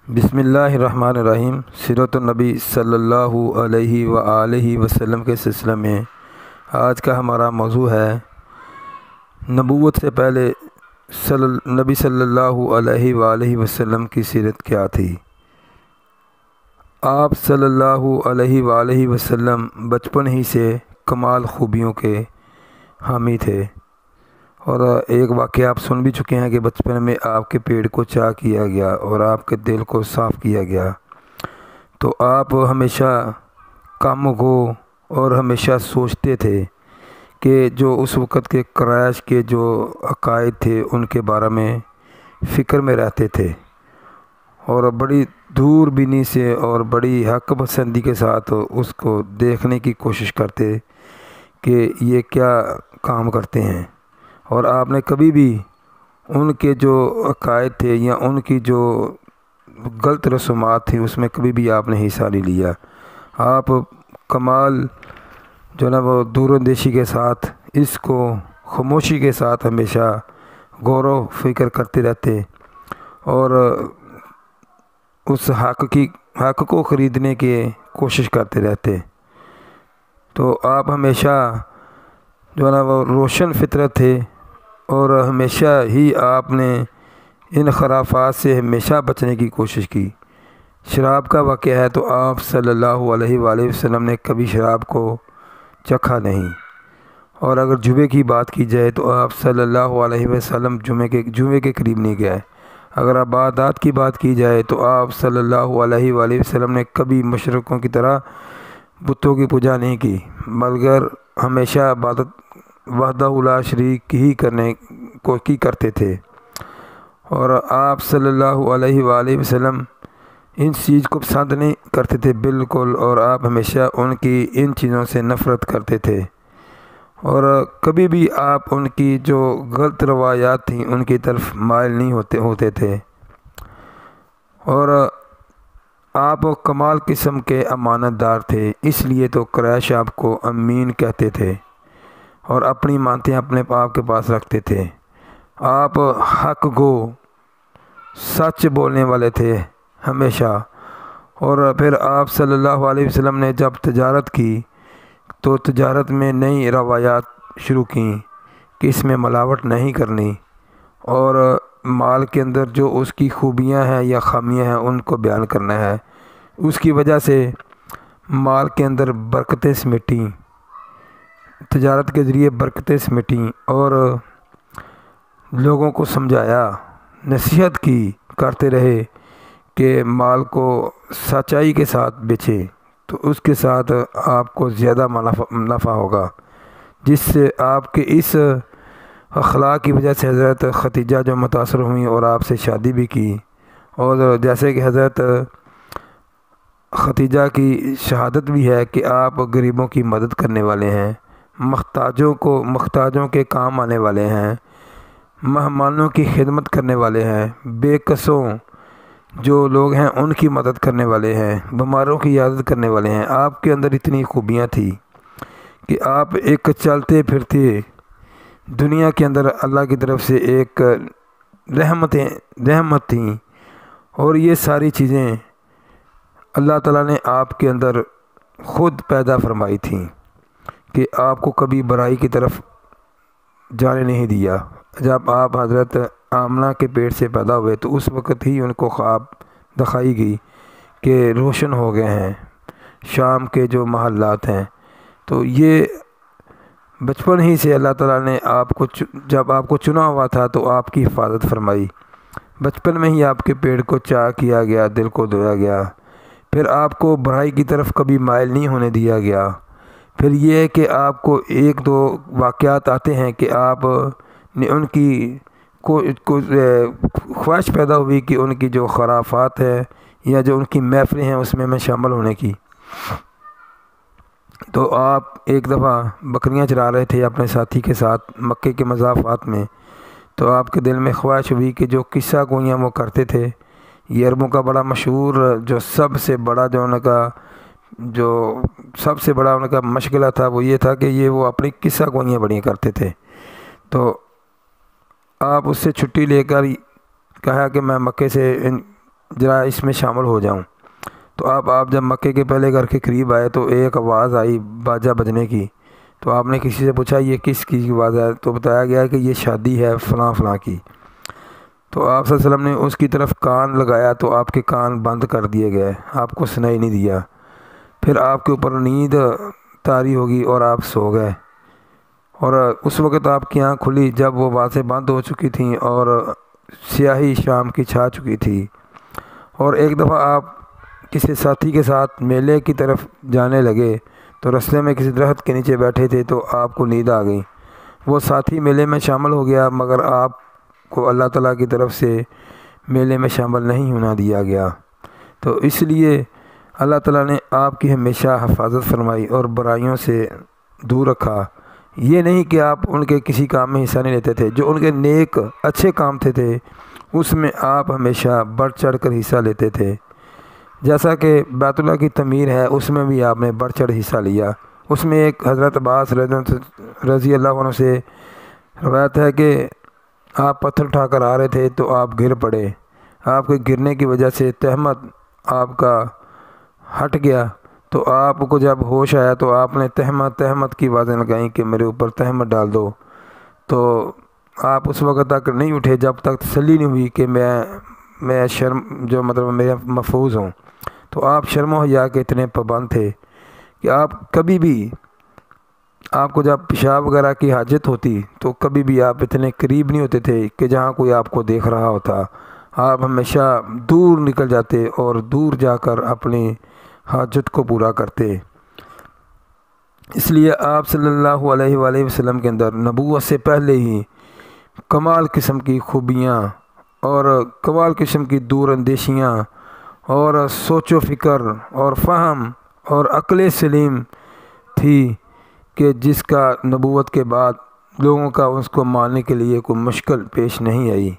بسم اللہ الرحمن الرحیم۔ سیرت النبی صلی اللہ علیہ وآلہ وسلم کے سلسلے میں آج کا ہمارا موضوع ہے نبوت سے پہلے نبی صلی اللہ علیہ وآلہ وسلم کی سیرت کیا تھی۔ آپ صلی اللہ علیہ وآلہ وسلم بچپن ہی سے کمال خوبیوں کے حامی تھے، اور ایک واقعہ آپ سن بھی چکے ہیں کہ بچپن میں آپ کے پیٹ کو چاک کیا گیا اور آپ کے دل کو صاف کیا گیا، تو آپ ہمیشہ کم گو اور ہمیشہ سوچتے تھے کہ جو اس وقت کے قریش کے جو عقائد تھے ان کے بارے میں فکر میں رہتے تھے، اور بڑی دور بینی سے اور بڑی حق پسندی کے ساتھ اس کو دیکھنے کی کوشش کرتے کہ یہ کیا کام کرتے ہیں، اور آپ نے کبھی بھی ان کے جو عقائد تھے یا ان کی جو غلط رسومات تھیں اس میں کبھی بھی آپ نے حصہ نہیں لیا۔ آپ کمال جو ہے نا وہ دور اندیشی کے ساتھ اس کو خاموشی کے ساتھ ہمیشہ غور و فکر کرتے رہتے، اور اس حق کو خریدنے کی کوشش کرتے رہتے۔ تو آپ ہمیشہ جو ہے نا وہ روشن فطرت تھے، اور ہمیشہ ہی آپ نے ان خرافات سے ہمیشہ بچنے کی کوشش کی۔ شراب کا واقعہ ہے تو آپ صلی اللہ علیہ وآلہ وسلم نے کبھی شراب کو چکھا نہیں، اور اگر جوئے کی بات کی جائے تو آپ صلی اللہ علیہ وسلم جوئے کے قریب نہیں گئے۔ اگر عبادات کی بات کی جائے تو آپ صلی اللہ علیہ وآلہ وسلم نے کبھی مشرکوں کی طرح بتوں کی پوجا نہیں کی، مگر ہمیشہ عبادت وحدہ لا شریک ہی کرتے تھے، اور آپ صلی اللہ علیہ وآلہ وسلم ان چیز کو پسند نہیں کرتے تھے بالکل، اور آپ ہمیشہ ان کی ان چیزوں سے نفرت کرتے تھے، اور کبھی بھی آپ ان کی جو غلط روایات تھیں ان کی طرف مائل نہیں ہوتے تھے، اور آپ کمال قسم کے امانت دار تھے، اس لیے تو قریش آپ کو امین کہتے تھے، اور اپنی مانتیں اپنے آپ کے پاس رکھتے تھے۔ آپ حق گو سچ بولنے والے تھے ہمیشہ، اور پھر آپ صلی اللہ علیہ وسلم نے جب تجارت کی تو تجارت میں نئی روایات شروع کیں کہ اس میں ملاوٹ نہیں کرنی، اور مال کے اندر جو اس کی خوبیاں ہیں یا خامیاں ہیں ان کو بیان کرنا ہے۔ اس کی وجہ سے مال کے اندر برکتیں سمیٹیں، تجارت کے ذریعے برکتیں سمیٹیں، اور لوگوں کو سمجھایا، نصیحت کی کرتے رہے کہ مال کو سچائی کے ساتھ بیچیں تو اس کے ساتھ آپ کو زیادہ نفع ہوگا، جس سے آپ کے اس اخلاق کی وجہ سے حضرت ختیجہ جو متاثر ہوئیں اور آپ سے شادی بھی کی، اور جیسے کہ حضرت ختیجہ کی شہادت بھی ہے کہ آپ غریبوں کی مدد کرنے والے ہیں، محتاجوں کے کام آنے والے ہیں، مہمانوں کی خدمت کرنے والے ہیں، بے کسوں جو لوگ ہیں ان کی مدد کرنے والے ہیں، بیماروں کی عیادت کرنے والے ہیں۔ آپ کے اندر اتنی خوبیاں تھیں کہ آپ ایک چلتے پھرتے دنیا کے اندر اللہ کی طرف سے ایک رحمت تھیں، اور یہ ساری چیزیں اللہ تعالیٰ نے آپ کے اندر خود پیدا فرمائی تھیں کہ آپ کو کبھی برائی کی طرف جانے نہیں دیا۔ جب آپ حضرت آمنہ کے پیٹ سے پیدا ہوئے تو اس وقت ہی ان کو خواب دکھائی گئی کہ روشن ہو گئے ہیں شام کے جو محلات ہیں، تو یہ بچپن ہی سے اللہ تعالیٰ نے جب آپ کو چنا ہوا تھا تو آپ کی حفاظت فرمائی، بچپن میں ہی آپ کے پیٹ کو چاک کیا گیا، دل کو دھویا گیا، پھر آپ کو برائی کی طرف کبھی مائل نہیں ہونے دیا گیا۔ پھر یہ ہے کہ آپ کو ایک دو واقعات آتے ہیں کہ آپ نے ان کی خواہش پیدا ہوئی کہ ان کی جو خرافات ہے یا جو ان کی محفلیں ہیں اس میں شامل ہونے کی، تو آپ ایک دفعہ بکریاں چرا رہے تھے اپنے ساتھی کے ساتھ مکے کے مضافات میں، تو آپ کے دل میں خواہش ہوئی کہ جو قصہ گوئیاں وہ کرتے تھے، یہ عربوں کا بڑا مشہور جو سب سے بڑا ان کا مشغلہ تھا وہ یہ تھا کہ وہ اپنی قصہ گوئیاں بڑی کرتے تھے، تو آپ اس سے چھٹی لے کر کہا کہ میں مکے سے ذرا اس میں شامل ہو جاؤں۔ تو آپ جب مکے کے پہلے گھر کے قریب آئے تو ایک آواز آئی باجا بجنے کی۔ تو آپ نے کسی سے پوچھا یہ کس کی آواز ہے؟ تو بتایا گیا کہ یہ شادی ہے فلاں فلاں کی۔ تو آپ صلی اللہ علیہ وسلم نے اس کی طرف کان لگایا تو آپ کے کان بند کر دیے گئے، آپ کو سنائی نہیں دیا۔ پھر آپ کے اوپر نیند طاری ہوگی اور آپ سو گئے، اور اس وقت آپ کی آنکھ کھلی جب وہ آوازیں بند ہو چکی تھیں اور سیاہی شام کی چھا چکی تھی۔ اور ایک دفعہ آپ کسی ساتھی کے ساتھ میلے کی طرف جانے لگے تو رستے میں کسی درخت کے نیچے بیٹھے تھے تو آپ کو نیند آ گئی۔ وہ ساتھی میلے میں شامل ہو گیا مگر آپ کو اللہ تعالیٰ کی طرف سے میلے میں شامل نہیں ہونا دیا گیا۔ تو اس لیے اللہ تعالیٰ نے آپ کی ہمیشہ حفاظت فرمائی اور برائیوں سے دور رکھا۔ یہ نہیں کہ آپ ان کے کسی کام میں حصہ نہیں لیتے تھے، جو ان کے نیک اچھے کام تھے اس میں آپ ہمیشہ بڑھ چڑھ کر حصہ لیتے تھے۔ جیسا کہ بیت اللہ کی تعمیر ہے اس میں بھی آپ نے بڑھ چڑھ حصہ لیا۔ اس میں ایک حضرت عباس رضی اللہ عنہ سے روایت ہے کہ آپ پتھر اٹھا کر آ رہے تھے تو آپ گر پڑے، آپ کے گرنے کی وجہ سے تہمت آپ کا ہٹ گیا، تو آپ کو جب ہوش آیا تو آپ نے تہمت کی آوازیں لگائیں کہ میرے اوپر تہمت ڈال دو۔ تو آپ اس وقت تک نہیں اٹھے جب تک تسلی نہیں ہوئی کہ میں شرم جو مطلب میں محفوظ ہوں۔ تو آپ شرم و حیا کے اتنے پابند تھے کہ آپ کبھی بھی، آپ کو جب پیشاب وغیرہ کی حاجت ہوتی تو کبھی بھی آپ اتنے قریب نہیں ہوتے تھے کہ جہاں کوئی آپ کو دیکھ رہا ہوتا۔ آپ ہمیشہ دور نکل جاتے اور دور جا کر اپنی حاجت کو پورا کرتے۔ اس لیے آپ صلی اللہ علیہ وآلہ وسلم کے اندر نبوت سے پہلے ہی کمال قسم کی خوبیاں اور کمال قسم کی دور اندیشیاں اور سوچ و فکر اور فہم اور عقل سلیم تھی کہ جس کا نبوت کے بعد لوگوں کا اس کو ماننے کے لیے کوئی مشکل پیش نہیں آئی۔